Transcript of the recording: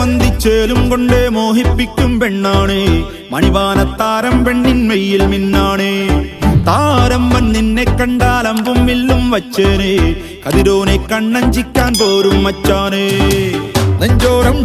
മന്തിച്ചേലും കൊണ്ടേ മോഹിപ്പിക്കും പെണ്ണാണേ മണിവാനത്താരം പെണ്ണിൻ മെയ്യിൽ മിന്നാണേ താരം വൻ നിന്നെ കണ്ടാൽ അമ്പും വില്ലും വച്ചേനെ കതിരോനെ കണ്ണഞ്ചിക്കാൻ പോരും മച്ചാനേ നെഞ്ചോരം